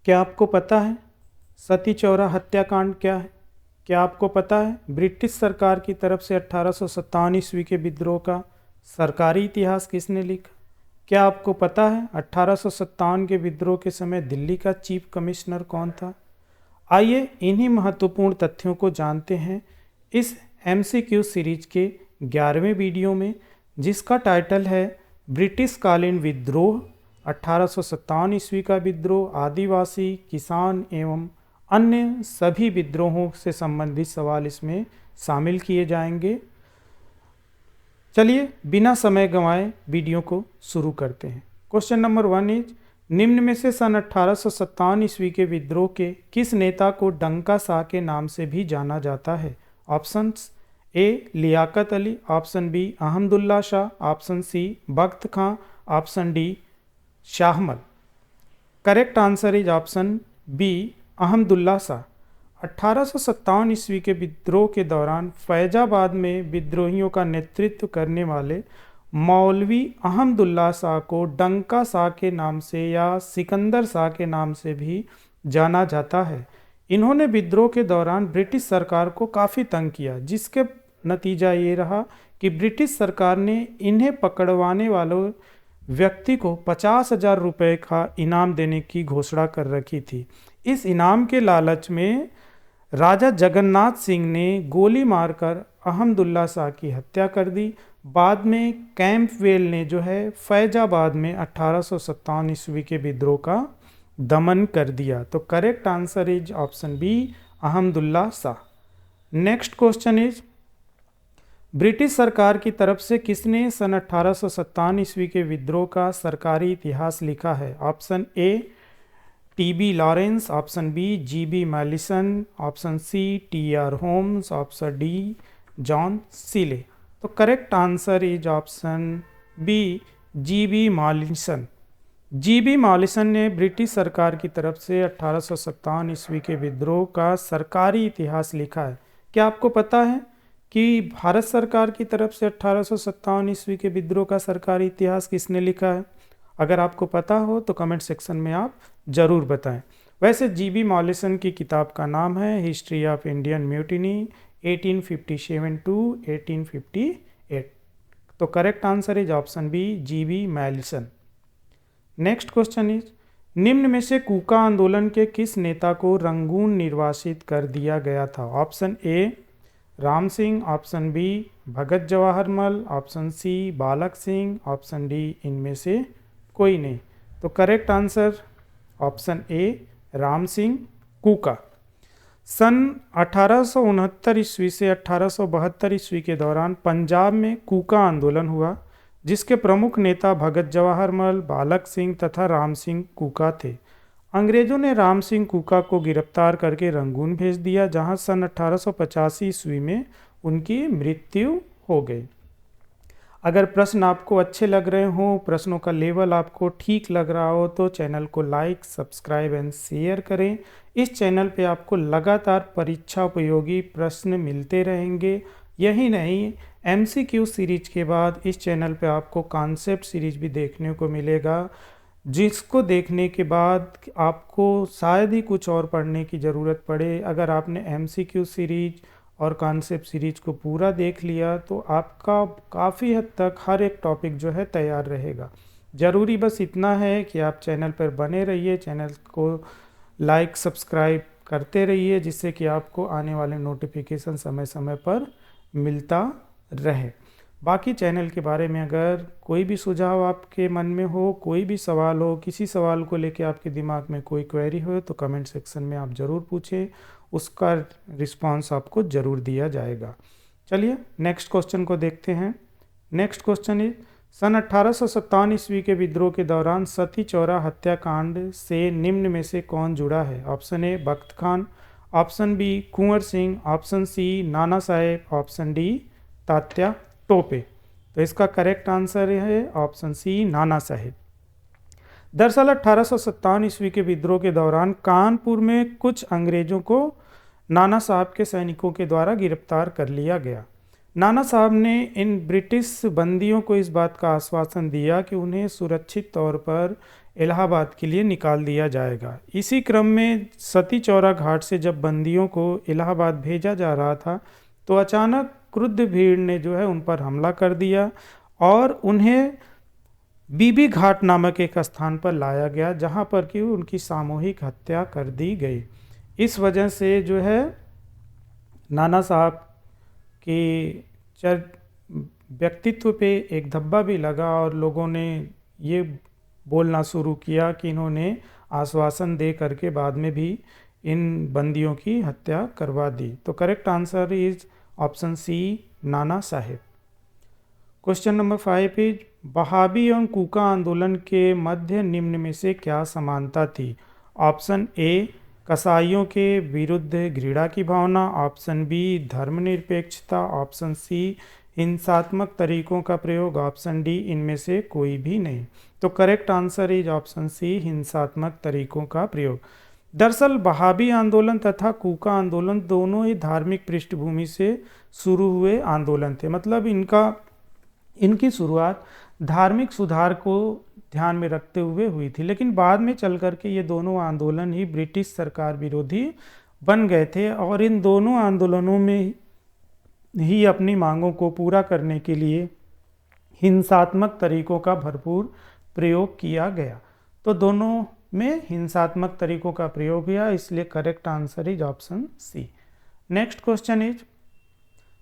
क्या आपको पता है सती चौरा हत्याकांड क्या है? क्या आपको पता है ब्रिटिश सरकार की तरफ से 1857 ईस्वी के विद्रोह का सरकारी इतिहास किसने लिखा? क्या आपको पता है 1857 के विद्रोह के समय दिल्ली का चीफ कमिश्नर कौन था? आइए इन्हीं महत्वपूर्ण तथ्यों को जानते हैं इस MCQ सीरीज के 11वें वीडियो में, जिसका टाइटल है ब्रिटिश कालीन विद्रोह, 1857 ईस्वी का विद्रोह, आदिवासी, किसान एवं अन्य सभी विद्रोहों से संबंधित सवाल इसमें शामिल किए जाएंगे। चलिए बिना समय गंवाए वीडियो को शुरू करते हैं। क्वेश्चन नंबर 1 इज, निम्न में से सन 1857 ईस्वी के विद्रोह के किस नेता को डंका शाह के नाम से भी जाना जाता है? Options A Liaquat Ali, option B Ahmadullah Shah, option C Bakht Khan, option D Shahmal. Correct answer is option B Ahmadullah Shah. 1857 ईस्वी के विद्रोह के दौरान फैजाबाद में विद्रोहियों का नेतृत्व करने वाले मौलवी अहमदुल्ला शाह को डंका शाह के नाम से या सिकंदर शाह के नाम से भी जाना जाता है। इन्होंने विद्रोह के दौरान ब्रिटिश सरकार को काफ़ी तंग किया, जिसके नतीजा ये रहा कि ब्रिटिश सरकार ने इन्हें पकड़वाने वालों व्यक्ति को 50,000 रुपये का इनाम देने की घोषणा कर रखी थी। इस इनाम के लालच में राजा जगन्नाथ सिंह ने गोली मारकर अहमदुल्ला शाह की हत्या कर दी। बाद में कैंपवेल ने जो है फैजाबाद में 1857 ईस्वी के विद्रोह का दमन कर दिया। तो correct answer is option B Ahmadullah Shah. Next question is, British सरकार की तरफ से किसने सन 1857 ईस्वी के विद्रोह का सरकारी इतिहास लिखा है? Option A TB Lawrence, option B GB Malleson, option C TR Holmes, option D John Seeley. तो correct answer is option B GB Malleson. GB Malleson ने ब्रिटिश सरकार की तरफ से 1857 ईस्वी के विद्रोह का सरकारी इतिहास लिखा है। क्या आपको पता है कि भारत सरकार की तरफ से 1857 ईस्वी के विद्रोह का सरकारी इतिहास किसने लिखा है? अगर आपको पता हो तो कमेंट सेक्शन में आप ज़रूर बताएं। वैसे GB मॉलिसन की किताब का नाम है history of Indian mutiny 1857 to 1858। तो correct answer is option B GB Malleson. Next question is, निम्न में से कूका आंदोलन के किस नेता को रंगून निर्वासित कर दिया गया था? Option A Ram Singh, option B Bhagat Jawaharmal, option C Balak Singh, option D इनमें से कोई नहीं। तो correct answer option A Ram Singh Kuka. सन 1869 ईस्वी से 1872 ईस्वी के दौरान पंजाब में कूका आंदोलन हुआ, जिसके प्रमुख नेता भगत जवाहरमल, बालक सिंह तथा राम सिंह कूका थे। अंग्रेजों ने राम सिंह कूका को गिरफ्तार करके रंगून भेज दिया, जहां सन 1885 ईस्वी में उनकी मृत्यु हो गई। अगर प्रश्न आपको अच्छे लग रहे हों, प्रश्नों का लेवल आपको ठीक लग रहा हो, तो चैनल को लाइक, सब्सक्राइब एंड शेयर करें। इस चैनल पे आपको लगातार परीक्षा उपयोगी प्रश्न मिलते रहेंगे। यही नहीं, MCQ सीरीज के बाद इस चैनल पे आपको कॉन्सेप्ट सीरीज भी देखने को मिलेगा, जिसको देखने के बाद आपको शायद ही कुछ और पढ़ने की ज़रूरत पड़े। अगर आपने MCQ सीरीज और कॉन्सेप्ट सीरीज को पूरा देख लिया तो आपका काफ़ी हद तक हर एक टॉपिक जो है तैयार रहेगा। ज़रूरी बस इतना है कि आप चैनल पर बने रहिए, चैनल को लाइक सब्सक्राइब करते रहिए, जिससे कि आपको आने वाले नोटिफिकेशन समय समय पर मिलता रहे। बाकी चैनल के बारे में अगर कोई भी सुझाव आपके मन में हो, कोई भी सवाल हो, किसी सवाल को लेकर आपके दिमाग में कोई क्वेरी हो, तो कमेंट सेक्शन में आप ज़रूर पूछें, उसका रिस्पांस आपको ज़रूर दिया जाएगा। चलिए नेक्स्ट क्वेश्चन को देखते हैं। नेक्स्ट क्वेश्चन इज, सन 1857 ईस्वी के विद्रोह के दौरान सती चौरा हत्याकांड से निम्न में से कौन जुड़ा है? Option A Bakht Khan, option B Kunwar Singh, option C Nana Sahib, option D Tatya Tope. तो इसका करेक्ट आंसर है ऑप्शन सी नाना साहेब। दरअसल 1857 ईस्वी के विद्रोह के दौरान कानपुर में कुछ अंग्रेजों को नाना साहब के सैनिकों के द्वारा गिरफ्तार कर लिया गया। नाना साहब ने इन ब्रिटिश बंदियों को इस बात का आश्वासन दिया कि उन्हें सुरक्षित तौर पर इलाहाबाद के लिए निकाल दिया जाएगा। इसी क्रम में सती चौरा घाट से जब बंदियों को इलाहाबाद भेजा जा रहा था तो अचानक क्रुद्ध भीड़ ने जो है उन पर हमला कर दिया और उन्हें बीबी घाट नामक एक स्थान पर लाया गया जहां पर कि उनकी सामूहिक हत्या कर दी गई। इस वजह से जो है नाना साहब की व्यक्तित्व पे एक धब्बा भी लगा और लोगों ने ये बोलना शुरू किया कि इन्होंने आश्वासन दे करके बाद में भी इन बंदियों की हत्या करवा दी। तो correct answer is option C, Nana Sahib. Question number 5 is वहाबी एवं कूका आंदोलन के मध्य निम्न में से क्या समानता थी? ऑप्शन ए, कसाईयों के विरुद्ध घृणा की भावना, ऑप्शन बी, धर्मनिरपेक्षता, ऑप्शन सी, हिंसात्मक तरीकों का प्रयोग, ऑप्शन डी, इनमें से कोई भी नहीं। तो correct answer is option C, हिंसात्मक तरीकों का प्रयोग। दरअसल वहाबी आंदोलन तथा कूका आंदोलन दोनों ही धार्मिक पृष्ठभूमि से शुरू हुए आंदोलन थे। मतलब इनकी शुरुआत धार्मिक सुधार को ध्यान में रखते हुए हुई थी, लेकिन बाद में चल करके ये दोनों आंदोलन ही ब्रिटिश सरकार विरोधी बन गए थे और इन दोनों आंदोलनों में ही अपनी मांगों को पूरा करने के लिए हिंसात्मक तरीकों का भरपूर प्रयोग किया गया। तो दोनों में हिंसात्मक तरीकों का प्रयोग किया, इसलिए correct answer is option C. Next question is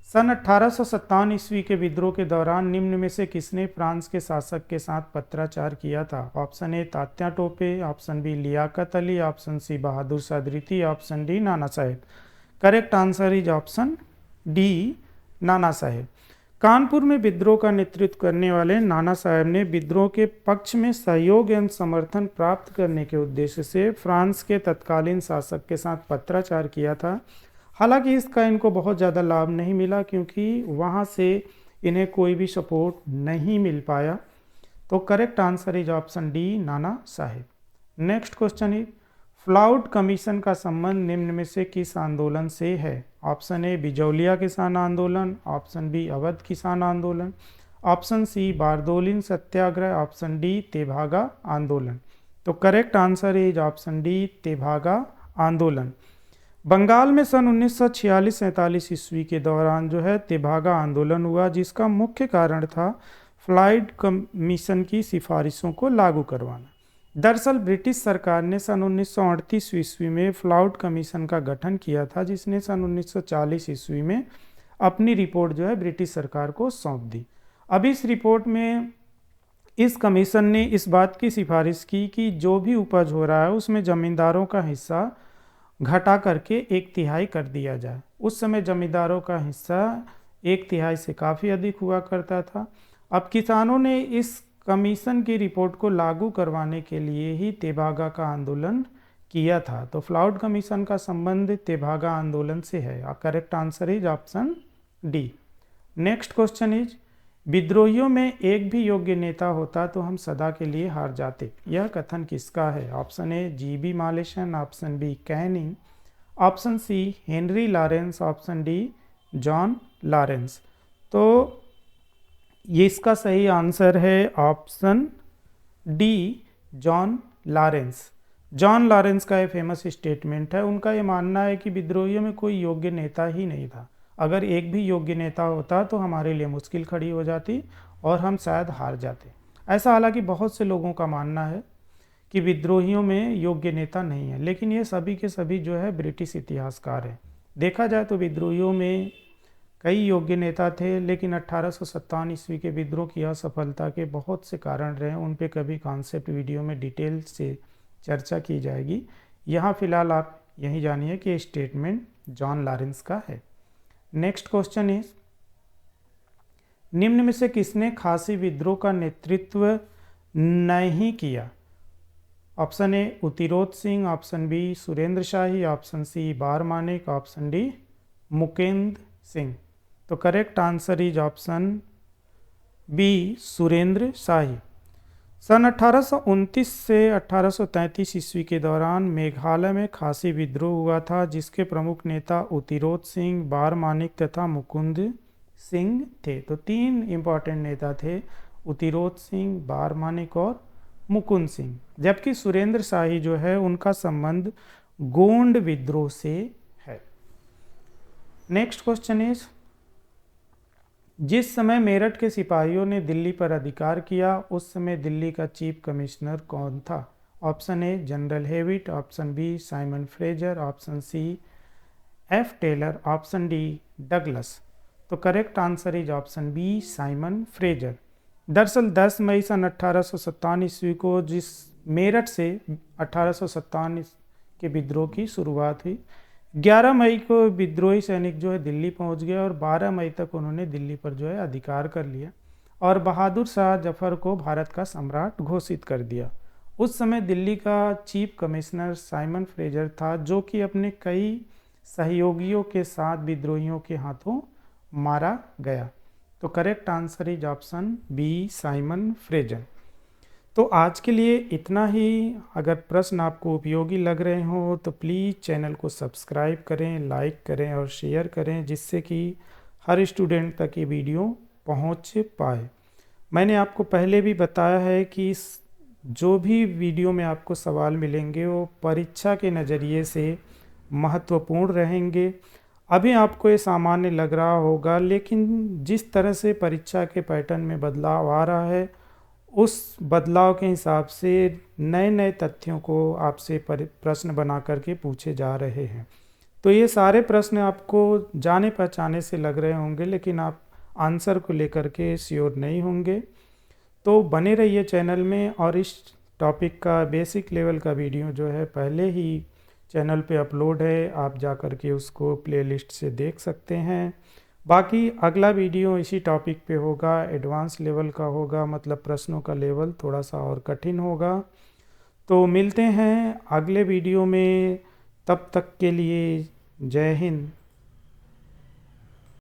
सन 1857 ईस्वी के विद्रोह के दौरान निम्न में से किसने फ्रांस के शासक के साथ पत्राचार किया था? Option A, Tatya Tope, option B, Liaquat Ali, option C, Bahadur Shah द्वितीय, option D, Nana Saheb. Correct answer is option D, Nana Saheb. Kanpur में विद्रोह का नेतृत्व करने वाले नाना साहेब ने विद्रोह के पक्ष में सहयोग एवं समर्थन प्राप्त करने के उद्देश्य से फ्रांस के तत्कालीन शासक के साथ पत्राचार किया था। हालांकि इसका इनको बहुत ज़्यादा लाभ नहीं मिला क्योंकि वहाँ से इन्हें कोई भी सपोर्ट नहीं मिल पाया। तो correct answer is option D, Nana Saheb. Next question is Floud commission का संबंध निम्न में से किस आंदोलन से है? ऑप्शन ए, बिजौलिया किसान आंदोलन, ऑप्शन बी, अवध किसान आंदोलन, ऑप्शन सी, बारदोलिन सत्याग्रह, ऑप्शन डी, तेभागा आंदोलन। तो correct answer is option D, Tebhaga आंदोलन। बंगाल में सन 1946-47 ईस्वी के दौरान जो है तेभागा आंदोलन हुआ, जिसका मुख्य कारण था फ्लाइड कमीशन की सिफारिशों को लागू करवाना। दरअसल ब्रिटिश सरकार ने सन 1938 ईस्वी में फ्लाउड कमीशन का गठन किया था, जिसने सन 1940 ईस्वी में अपनी रिपोर्ट जो है ब्रिटिश सरकार को सौंप दी। अब इस रिपोर्ट में इस कमीशन ने इस बात की सिफारिश की कि जो भी उपज हो रहा है उसमें जमींदारों का हिस्सा घटा करके 1/3 कर दिया जाए। उस समय जमींदारों का हिस्सा 1/3 से काफ़ी अधिक हुआ करता था। अब किसानों ने इस कमीशन की रिपोर्ट को लागू करवाने के लिए ही तेभागा का आंदोलन किया था। तो फ्लाउड कमीशन का संबंध तेभागा आंदोलन से है। Correct answer is option D. Next question is विद्रोहियों में एक भी योग्य नेता होता तो हम सदा के लिए हार जाते, यह कथन किसका है? Option A, GB Malleson, option B, Canning, option C, Henry Lawrence, option D, John Lawrence. तो ये इसका सही आंसर है option D, John Lawrence. John Lawrence का ये फेमस स्टेटमेंट है। उनका ये मानना है कि विद्रोहियों में कोई योग्य नेता ही नहीं था। अगर एक भी योग्य नेता होता तो हमारे लिए मुश्किल खड़ी हो जाती और हम शायद हार जाते। ऐसा हालांकि बहुत से लोगों का मानना है कि विद्रोहियों में योग्य नेता नहीं है, लेकिन ये सभी के सभी जो है ब्रिटिश इतिहासकार हैं। देखा जाए तो विद्रोहियों में कई योग्य नेता थे, लेकिन 1857 ईस्वी के विद्रोह की असफलता के बहुत से कारण रहे। उन पे कभी कॉन्सेप्ट वीडियो में डिटेल से चर्चा की जाएगी। यहाँ फिलहाल आप यही जानिए कि स्टेटमेंट जॉन लॉरेंस का है। नेक्स्ट क्वेश्चन इज निम्न में से किसने खासी विद्रोह का नेतृत्व नहीं किया? Option A, Uttirodh Singh, option B, Surendra Shahi, option C, बार मानिक, ऑप्शन डी, मुकेंद्र सिंह। तो correct answer is option B, Surendra Shahi. सन 1829 से 1833 ईस्वी के दौरान मेघालय में खासी विद्रोह हुआ था, जिसके प्रमुख नेता उत्तिरोध सिंह, बार मानिक तथा मुकुंद सिंह थे। तो 3 इंपॉर्टेंट नेता थे, उत्तिरोध सिंह, बार मानिक और मुकुंद सिंह, जबकि सुरेंद्र शाही जो है उनका संबंध गोंड विद्रोह से है। नेक्स्ट क्वेश्चन इज, जिस समय मेरठ के सिपाहियों ने दिल्ली पर अधिकार किया उस समय दिल्ली का चीफ कमिश्नर कौन था? Option A General Hewitt, option B Simon Fraser, option C F Taylor, option D Douglas. तो correct answer is option B Simon Fraser. दरअसल 10 मई सन 1857 ईस्वी को जिस मेरठ से 1857 के विद्रोह की शुरुआत हुई, 11 मई को विद्रोही सैनिक जो है दिल्ली पहुंच गए और 12 मई तक उन्होंने दिल्ली पर जो है अधिकार कर लिया और बहादुर शाह जफर को भारत का सम्राट घोषित कर दिया। उस समय दिल्ली का चीफ कमिश्नर साइमन फ्रेजर था, जो कि अपने कई सहयोगियों के साथ विद्रोहियों के हाथों मारा गया। तो correct answer is option B Simon Fraser. तो आज के लिए इतना ही। अगर प्रश्न आपको उपयोगी लग रहे हों तो प्लीज़ चैनल को सब्सक्राइब करें, लाइक करें और शेयर करें, जिससे कि हर स्टूडेंट तक ये वीडियो पहुंच पाए। मैंने आपको पहले भी बताया है कि जो भी वीडियो में आपको सवाल मिलेंगे वो परीक्षा के नज़रिए से महत्वपूर्ण रहेंगे। अभी आपको ये सामान्य लग रहा होगा, लेकिन जिस तरह से परीक्षा के पैटर्न में बदलाव आ रहा है उस बदलाव के हिसाब से नए नए तथ्यों को आपसे प्रश्न बना करके पूछे जा रहे हैं। तो ये सारे प्रश्न आपको जाने पहचाने से लग रहे होंगे, लेकिन आप आंसर को लेकर के श्योर नहीं होंगे। तो बने रहिए चैनल में, और इस टॉपिक का बेसिक लेवल का वीडियो जो है पहले ही चैनल पे अपलोड है, आप जा कर के उसको प्लेलिस्ट से देख सकते हैं। बाकी अगला वीडियो इसी टॉपिक पे होगा, एडवांस लेवल का होगा, मतलब प्रश्नों का लेवल थोड़ा सा और कठिन होगा। तो मिलते हैं अगले वीडियो में, तब तक के लिए जय हिंद।